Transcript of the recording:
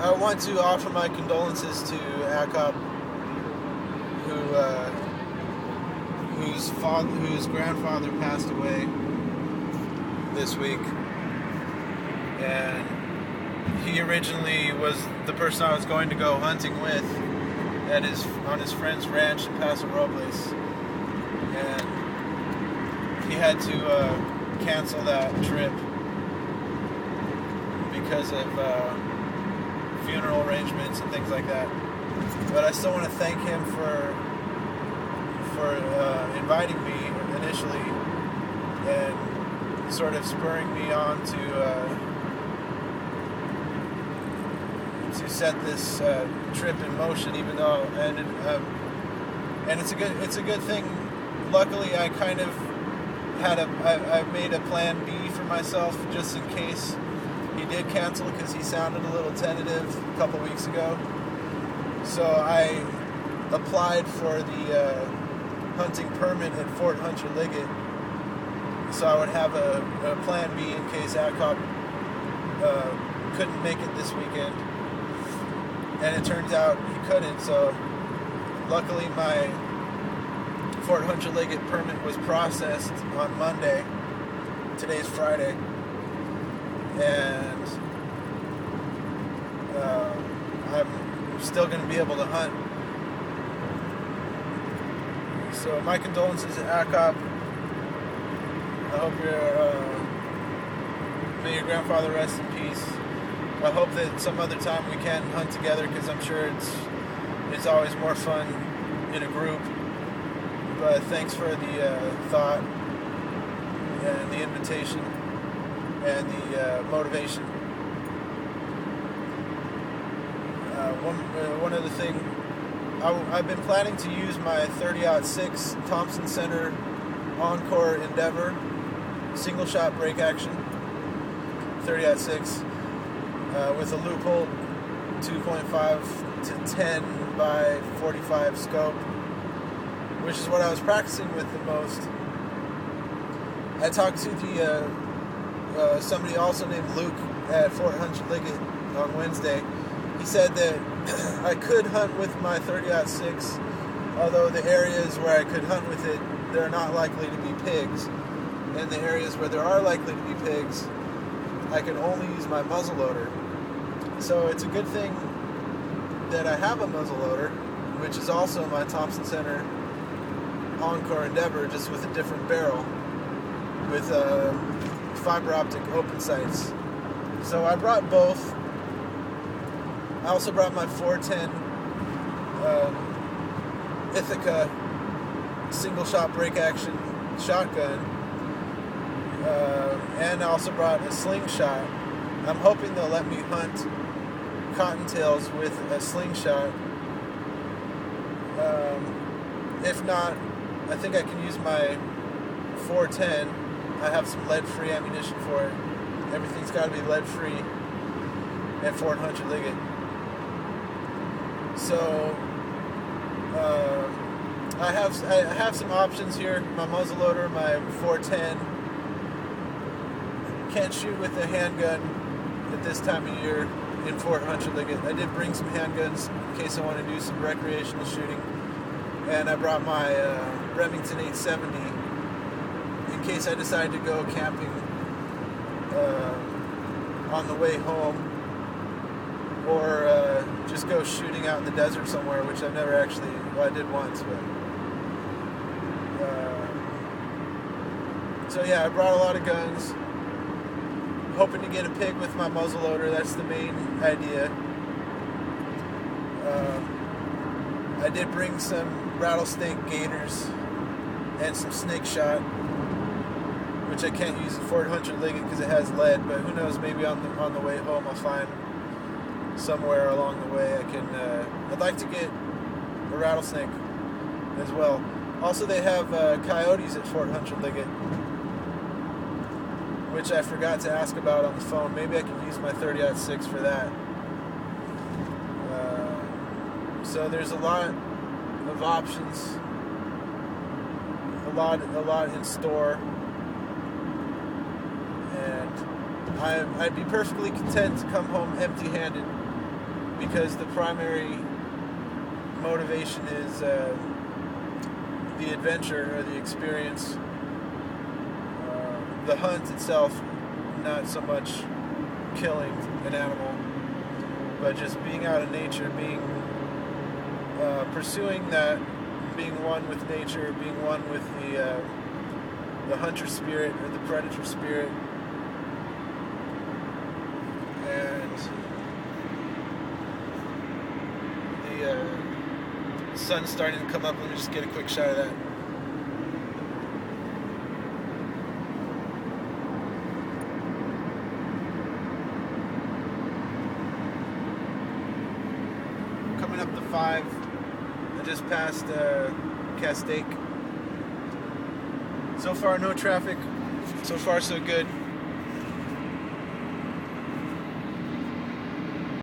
I want to offer my condolences to Akop, whose grandfather passed away this week, and he originally was the person I was going to go hunting with on his friend's ranch in Paso Robles, and he had to cancel that trip because of funeral arrangements and things like that. But I still want to thank him for inviting me initially and sort of spurring me on to set this trip in motion. Even though and it's a good thing. Luckily, I kind of I made a plan B for myself just in case he did cancel, because he sounded a little tentative a couple weeks ago. So I applied for the hunting permit at Fort Hunter Liggett, so I would have a plan B in case Adcock couldn't make it this weekend. And it turns out he couldn't, so luckily my Fort Hunter Liggett permit was processed on Monday. Today's Friday. And I'm still going to be able to hunt. So my condolences to Akop. I hope may your grandfather rest in peace. I hope that some other time we can hunt together, because I'm sure it's always more fun in a group. But thanks for the thought and the invitation and the motivation. One other thing, I've been planning to use my 30-06 Thompson Center Encore Endeavor single shot break action 30-06 with a Leupold 2.5 to 10 by 45 scope, which is what I was practicing with the most. I talked to the somebody also named Luke at Fort Hunter Liggett on Wednesday. He said that I could hunt with my 30-06, although the areas where I could hunt with it, there are not likely to be pigs. And the areas where there are likely to be pigs, I can only use my muzzleloader. So it's a good thing that I have a muzzleloader, which is also my Thompson Center Encore Endeavor, just with a different barrel, with fiber optic open sights. So I brought both. I also brought my 410 Ithaca single shot break action shotgun, and I also brought a slingshot. I'm hoping they'll let me hunt cottontails with a slingshot. If not, I think I can use my 410. I have some lead-free ammunition for it. Everything's got to be lead-free at Fort Hunter Liggett. So I have some options here. My muzzleloader, my 410. Can't shoot with a handgun at this time of year in Fort Hunter Liggett. I did bring some handguns in case I want to do some recreational shooting, and I brought my Remington 870 in case I decide to go camping on the way home, or just go shooting out in the desert somewhere, which I've never actually, well, I did once, but so yeah, I brought a lot of guns, hoping to get a pig with my muzzleloader. That's the main idea. I did bring some rattlesnake gaiters and some snake shot, which I can't use at Fort Hunter Liggett because it has lead, but who knows, maybe on the way home I'll find somewhere along the way I can, I'd like to get a rattlesnake as well. Also, they have coyotes at Fort Hunter Liggett, which I forgot to ask about on the phone. Maybe I can use my 30-06 for that. So there's a lot of options, a lot in store, and I'd be perfectly content to come home empty-handed because the primary motivation is the adventure or the experience, the hunt itself, not so much killing an animal, but just being out in nature, pursuing that, being one with nature, being one with the hunter spirit or the predator spirit. And the sun's starting to come up. Let me just get a quick shot of that. Coming up the 5, I just passed Castaic. So far, no traffic. So far, so good.